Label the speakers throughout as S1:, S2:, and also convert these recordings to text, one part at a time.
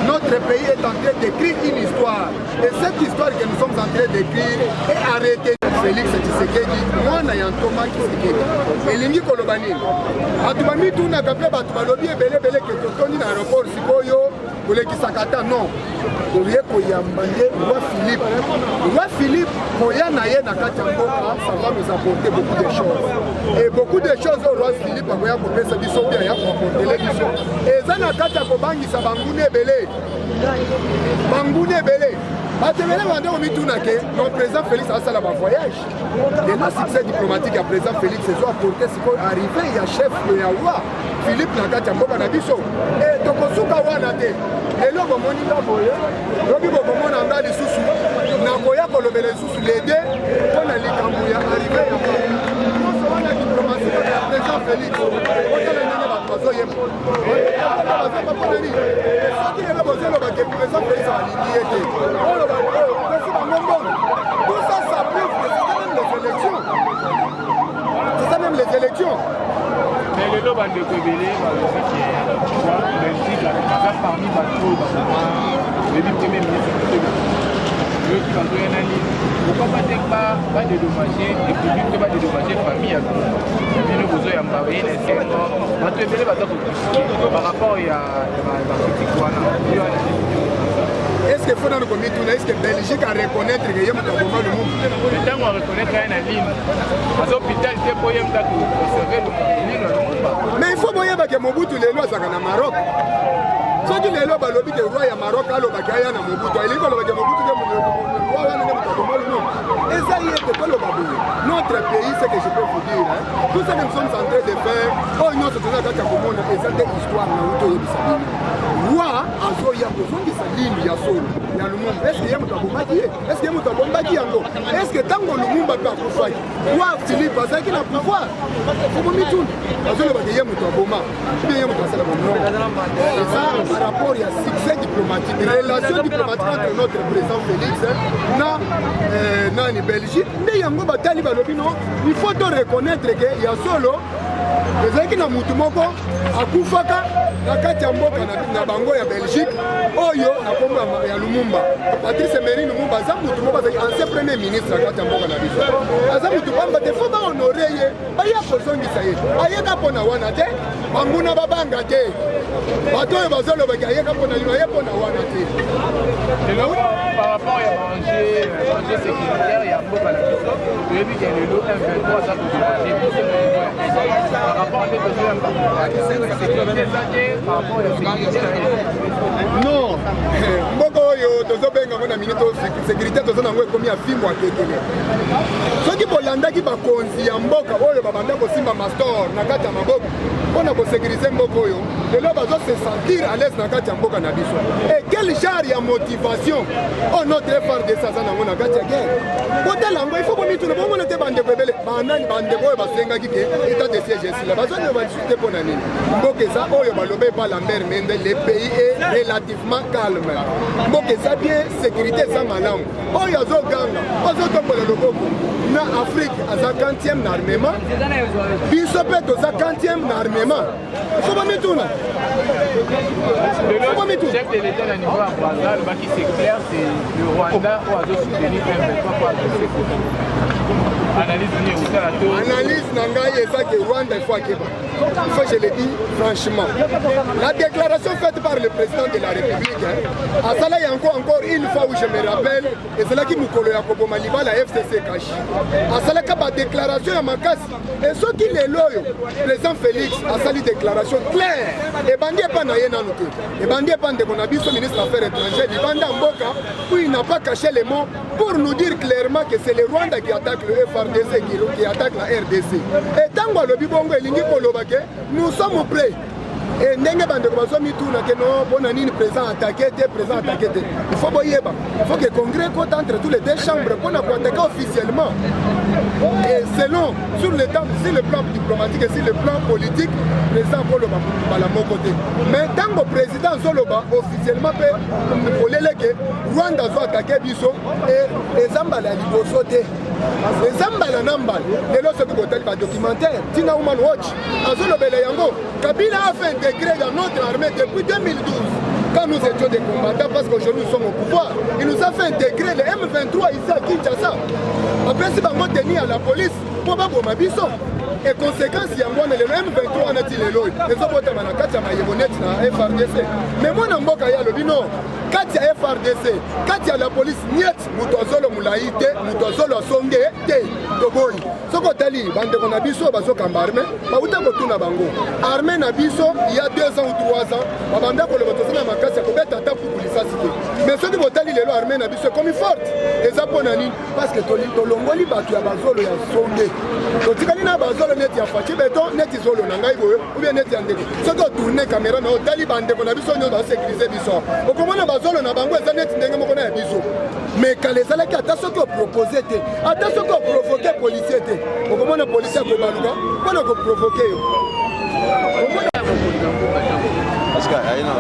S1: Notre pays est en train d'écrire une histoire. Et cette histoire que nous sommes en train d'écrire est arrêtée. Félix Tshisekedi, moi na yantoma Tshisekedi. Elingi kolobani. Atubami tuna kape batu balobi ebele ke totoni na aéroport sikoyo kolekisakata non. Oye koyambande roi Philippe. Roi Philippe koya na ye na kati ya mboka, ça va nous apporter beaucoup de choses. Et beaucoup de choses au roi Philippe akoya kopesa biso bien ya koapporter biso. Eza na kati ya kobangisa bangune ebele. Bangune ebele. Batebele bande omituna ke non président Félix a sala ba voyage. Et le succès diplomatique à président Félix c'est apporté ce qu'on arrivé ya chef ya roi Philippe na kati ya mboka na biso. Et tokosuka wana te. Lelo bomoni ba boye. Lobi bomona ngali susu. Na koya kolobele susu lede pona likambu ya arrivé ya ba. Nous sommes la diplomatie ya président Félix. Otala nene ba bazo yemo. Otala bazo ba ponani. Soki lelo bozelo ba ke président Félix a lié. Tout ça, ça prouve que c'est même les élections.
S2: Mais le lot de Kobélé, parmi le premier ministre, pourquoi pas dédommager et public pas dédommager famille par rapport
S1: est-ce qu'il faut dans le comité, est-ce que Belgique a reconnaître que Yem Kaboma le monde?
S2: Le temps on reconnaître un ligne. À l'hôpital, c'est pour Yem Takou conserver le monde.
S1: Mais il faut que Mobutu les lois soient au Maroc. Ceux qui les lois balobi que roi ya Maroc a l'obakaya na Mobutu. Il est que Mobutu le roi va nous le monde. Et ça y est. notre pays, c'est que je peux vous dire, hein, tout ce que nous sommes en train de faire, oh non, c'est tout ça qui monde et c'est une histoire roi azoya kozongisa limi ya solo ya lumumba. Est-ce que ye moto abombaki ye? Est-ce que ye moto abombaki yango? Est-ce que tango lumumba mpe akufaki roi Philippe azalaki na pouvoir obomi tuni azolobaka ye moto aboma mpe ye moto asala bonon. Eza par rapport ya succès diplomatique, relation diplomatique entre notre président Félix na ni Belgique nde yango batali balobi no il faut to reconnaître que ya solo ezalaki na mutu moko akufaka na kati ya mboka na bango ya Belgique oyo na kombo ya Lumumba. Patrice Emery Lumumba aza mutu moko azalaki ancien premier ministre na kati ya mboka na biso, aza mutu pamba te fo bahonore ye baya kozongisa ye ayeka mpona wana te banguna babanga te bato oyo bazolobaki ayeka mpona lino aye mpona wana te.
S2: Par rapport à manger sécuritaire, il y a beaucoup à la question. Vous avez vu qu'il y a le lot M23, ça peut par rapport à des besoins par rapport à la sécurité.
S1: Non, mboko oyo tozobenga ngo na minute sécurité tozo nango ekomi ya fimbo akekele. Soki bolandaki bakonzi ya mboka oyo babanda kosimba mastor na kati ya maboko mpona kosécurize mboka oyo lelo bazo se sentir à l'aise na kati ya mboka na biso. Et quel genre ya motivation oh notre FARDC aza nango na kati ya guerre kotala yango il faut komituna bomona te bandeko ebele banani bandeko oyo basengaki ke état de siège esila bazonyo balisusu te mpona nini mboka eza oyo balobe pa Lambert Mende le pays est relativement calme mboka eza bien sécurité eza malamu oyo azoganga azotombola loboko na Afrique aza 40e na armement biso mpe toza 40e na armement il faut bamituna
S2: chef de l'État à niveau à Brazza, le qui c'est clair, c'est le Rwanda ou à d'autres soutenir M23 pour adresser analyse Nangaï et ça que Rwanda il faut Akeba. Il faut je le dis franchement. La déclaration faite par le président de la République, à ça là il y a encore une fois où je me rappelle, et c'est là qui nous colle à Kobo Maliba, la FCC Kashi. À ça là qu'il y a une déclaration à Makassi. Et ce qui est loyal, le président Félix a sali une déclaration claire. Et bandit pas naïe nanouté. Et bandit pas de Konabiso, ministre des Affaires étrangères, il bandit en Boka, où il n'a pas caché les mots pour nous dire clairement que c'est le Rwanda qui attaque le FARDC, qui attaque la RDC. Et tant que le Bibongo et l'Ingi Kolobake, nous sommes prêts. Et ndenge bandeko bazomi tuna ke no bona nini président attaqué. Il faut boyeba. Il faut que le congrès compte entre tous les deux chambres pour attaquer officiellement. Et selon sur le temps, sur le plan diplomatique et sur le plan politique, le président Koloba bala mon côté. Mais tant que le président Zoloba officiellement pour que Rwanda soit attaqué biso et Zambala liboso te. Les Zambala nambal, les lois sont de documentaire. Tina Woman Watch, Azolobele Yango, Kabila a fait intégrer dans notre armée depuis 2012. Quand nous étions des combattants, parce qu'aujourd'hui nous sommes au pouvoir, il nous a fait intégrer les M23 ici à Kinshasa. Après, si on tenir à la police, pour pas pour ma biso. Et conséquence, il y a le M23 on a dit les lois. Les autres ont dit na FARDC. Mais moi, je suis le bino. Quand il y a FARDC, quand il y a la police, niet, Moutozolo Moulaïte, Moutozolo Songe, Toboy. Ce qu'on a dit, bande de Nabiso, Baso Kambarme, Baouta Kotuna Bango. Armée Nabiso, il y a 2 ans ou 3 ans, Babanda pour le Botosana Makasa, pour mettre attaque pour la cité. Mais ceux qui vont dire les lois armées Nabiso comme ils forte. Et ça pour Nani, parce que Tolongoli Batu à Bazolo et à Songe. Donc, tu as Bazolo net ya fachi beton net izolo na ngai boyo ou bien net ya ndeko. Ce qu'on tourne caméra na Dali bande pour Nabiso, nous va sécuriser biso. Au comment Bazolo na bango et ça net ndenge moko na biso. Mais quand les alaki attention que proposer te, attention que provoquer policier te. Au comment le policier ko baluka, pour le provoquer.
S3: Parce que aïe non.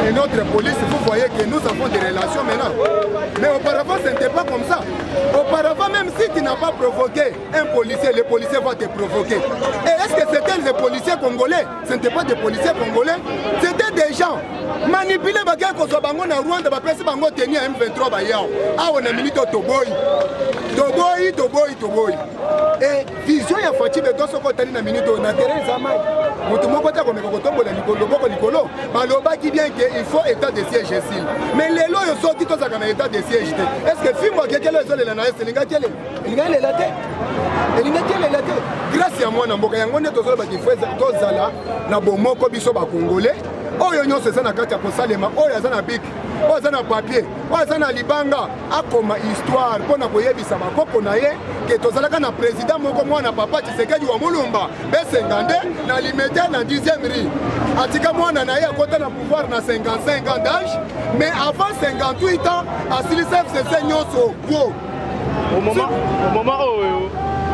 S1: Et notre police, vous voyez que nous avons des relations maintenant. Mais auparavant, ce n'était pas comme ça. Auparavant, même si tu n'as pas provoqué un policier, le policier va te provoquer. Et est-ce que c'était des policiers congolais? Ce n'était pas des policiers congolais. C'était des gens manipulés par quelqu'un qui soit en Rwanda, qui ont tenu M23. Ah, on a mis Toboy. Et vision ya Fati de Dosso Kotali na minute on a terrain Zamaï. Motomoko ta komeka kotombola likolo. Baloba qui vient qu'il faut état de siège ici. Mais les lois sont qui sont dans état de siège. Est-ce que film quelqu'un les zones la naïs
S2: grâce à moi na mboka yango ne tozola bakifreza tozala na bomoko biso bakongole oyo nyonso eza na kati ya kosalema oyo aza na bik oyo aza na papier oyo aza na libanga akoma histoire mpona koyebisa bakoko na ye ke tozalaka na président moko mwana papa Tshisekedi wa Mulumba besenga nde na limete na 10e rue atika mwana na ye akota na pouvoir na 55 ans d'âge mais avant 58 ans asilisa FCC nyonso gwo
S4: au moment où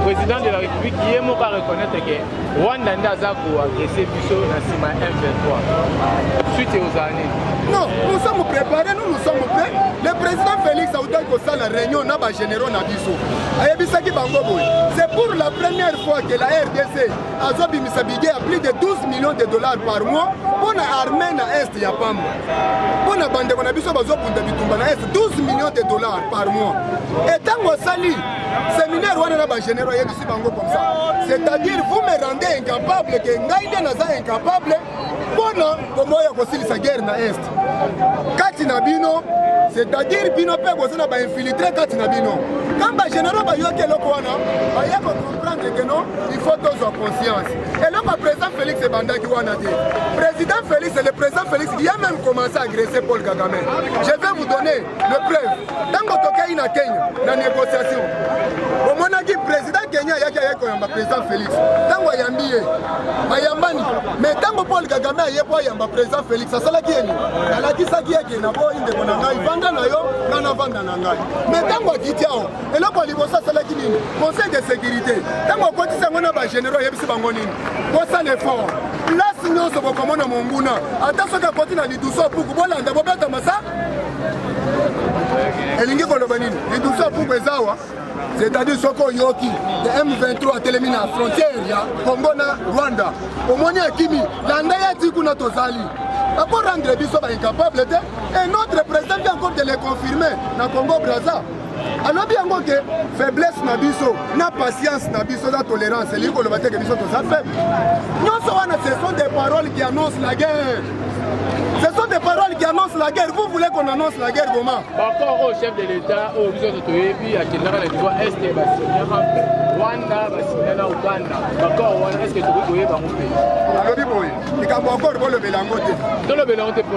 S4: le président de la République qui est mort à reconnaître que Rwanda n'a pas agressé Bisso dans Sima M23 suite aux années.
S2: Non, nous sommes préparés, nous sommes prêts. Le président Félix Aouda Kossa la réunion n'a pas généraux na Bisso. C'est pour la première fois que la RDC a Zobimisabigue a plus de 12 millions de dollars par mois pour l'armée na Est Yapam. Pour la bande de Bisso Bazobunda Bitumba na Est 12 millions de dollars par mois. Et tant que Sali, séminaire Rwanda n'a pas généraux. C'est-à-dire vous me rendez incapable que Ngaïde naza incapable bona komoya kosilisa guerre na Est kati na bino c'est-à-dire bino pe kozana ba infiltrer kati na bino quand ba général ba yoke loko wana ba yako comprendre que non il faut tous avoir conscience et là le président Félix Ebandaki wana te président Félix et le président Félix qui a même commencé à agresser Paul Kagame. Je vais vous donner le preuve dans Tokai na Kenya na négociation au moment qui président Kenya yaki ayeko yamba président Félix tango yambiye bayambani mais tango Paul Kagame ayeko yamba président Félix asala kieni alakisa kieki na bo inde kona ngai vanda na yo na vanda na ngai mais tango akitiao eloko libosa asala kinini conseil de sécurité tango kotisa ngona ba généraux yebisi bango nini kosa l'effort place nyonso bokomona monguna ata soki akoti na liduso puku bolanda bobeta masa elingi koloba nini liduso puku ezawa c'est-à-dire Soko Yoki, de M23 télémine à la frontière, Congo na Rwanda. Au moins, Kimi, l'Andaya Tikuna Tozali. Pour rendre Bisso incapable, et notre président vient encore de le confirmer dans Congo Brazza. Alors bien que faiblesse na biso, na patience na biso, na tolérance, c'est l'île que biso tous faible. Ce sont des paroles qui annoncent la guerre. Ce sont des paroles qui annoncent la guerre. Vous voulez qu'on annonce la guerre comment?
S4: Encore au chef de l'État, au ministre de Toyebi, à Kénara, le droit est et Rwanda, Uganda. Encore, est-ce que tu peux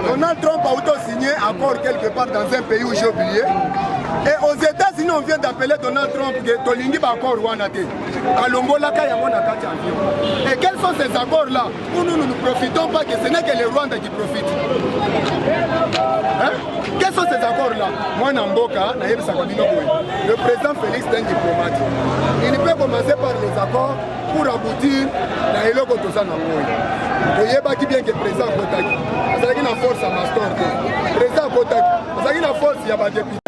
S2: Donald Trump a auto-signé accord quelque part dans un pays où j'ai oublié. Et aux États-Unis, on vient d'appeler Donald Trump que Tolingi va encore Rwanda. Et quels sont ces accords-là où nous ne profitons pas, que ce n'est que les Rwandais qui profitent? Hein? Quels sont ces accords-là? Moi, Namboka, le président Félix est un diplomate. Il peut commencer par les accords pour aboutir à Eloko Tosana Moui. Et il y a bien que le président Kotaki. Parce qu'il a une force à Mastor. Le président Kotaki. Parce qu'il a une force, il y a pas de député.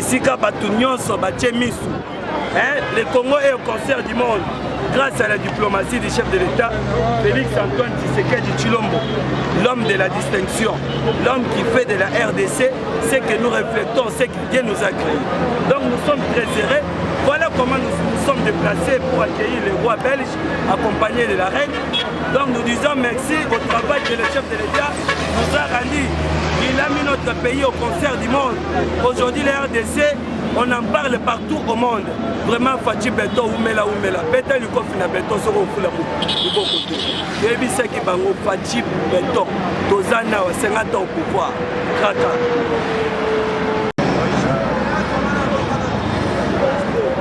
S5: Sika Batounionso, Batchemisu. Le Congo est au concert du monde grâce à la diplomatie du chef de l'État, Félix Antoine Tshisekedi Tshilombo, l'homme de la distinction, l'homme qui fait de la RDC ce que nous reflétons, ce que Dieu nous a créé. Donc nous sommes très heureux. Voilà comment nous sommes déplacés pour accueillir le roi belge, accompagné de la reine. Donc nous disons merci au travail que le chef de l'État nous a rendu. Il a mis notre pays au concert du monde. Aujourd'hui, la RDC, on en parle partout au monde. Vraiment, Fachi Beto, Oumela, Oumela. Beto, il y a Beto, sur le côté. Et puis, c'est qui bango Fachi Beto. Tozana, 50 ans au pouvoir.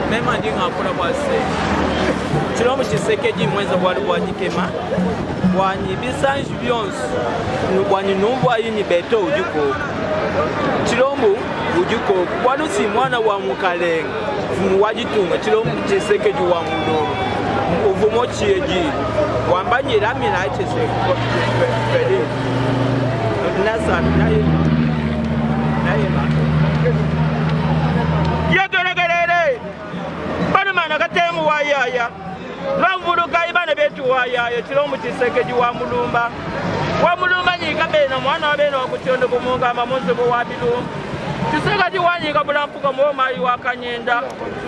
S6: Même mandi ngapula bwase Chilombo Tshisekedi mwenza bwali bwanyikema bwanyi bisanji byonse bwanyi numbwa yini beto ujiko Chilombo ujiko bwanusi mwana wa mukalenga fumu wajitunga Chilombo Tshisekedi wa mudoro uvumo chieji wambanye lamina Tshisekedi nasa naye Yatoragere bana mana katemu wayaya Lwamvuluka ibana betu wayaya Chilombo Tshisekedi wa mulumba nyika bena mwana wa bena wakuchondo kumunga mamonzo wa bilumba Tshisekedi wanyika bulampuka momayi wa kanyenda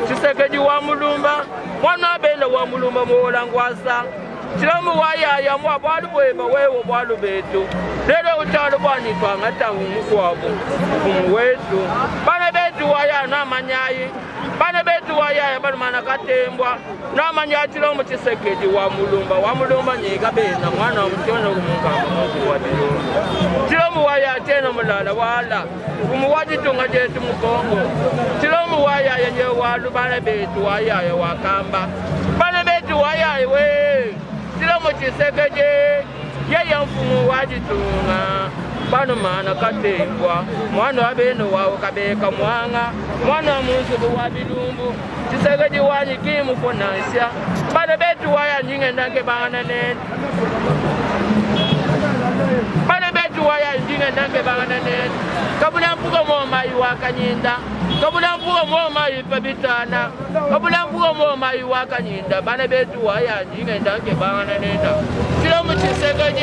S6: Tshisekedi wa mulumba mwana wa bena wa mulumba mwolangwasa Chilombo wayaya mwa bwalu bweba wewo bwalu betu lero utalo bwani twangata umukwabu umwetu bana betu wayaya namanyayi bana betu wayaya bana mana katembwa namanya Chilombo Tshisekedi wa mulumba nyika bena mwana wa mchono kumungamba mungu wa bilumba Chilombo wayaya tena mulala wala umuwajitunga jetu mukongo Chilombo wayaya nye walu bana betu wayaya wakamba bana betu wayaya we Chilombo Tshisekedi yeye mfumu wajitunga bano mana katembwa mwana wa beno wawo kabeka mwanga mwana wa munzu wa bilumbu Tshisekedi wanyikimu fonansia bana betu waya nyinge ndange bana ne bana betu waya nyinge ndange bana ne kabula mpuga mo mai wa kanyinda kabula mpuga mo mai pabitana kabula mpuga mo mai wa kanyinda bana betu waya nyinge ndange bana ne Chilombo Tshisekedi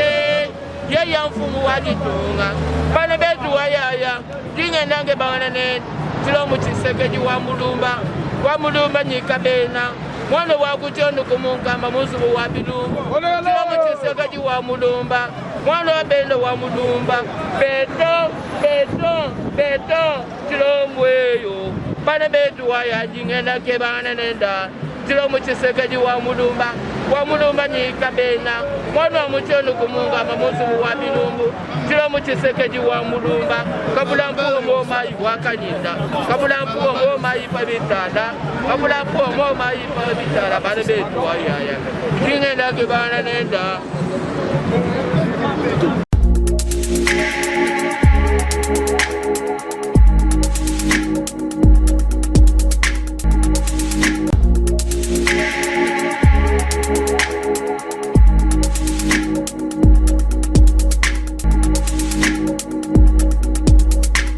S6: yeye mfumu wajitunga bana betu wayaya nyinge ndange bana ne Chilombo Tshisekedi wa mulumba nyika bena mwana wa kuchondo kumungamba muzubu wa bilumba Chilombo Tshisekedi wa mulumba mwana wa bena wa mulumba beto Chilombo eyo bana betu waya jingenda ke bana nenda Chilombo Tshisekedi wa mulumba nyika bena mwana wa muchondo kumungamba muzubu wa bilumbu Chilombo Tshisekedi wa mulumba kabula mpuo ngoma wakanyinda kabula mpuo ngoma ipabitanda kabula mpuo ngoma ipabitanda bana betu wayaya jingenda ke bana nenda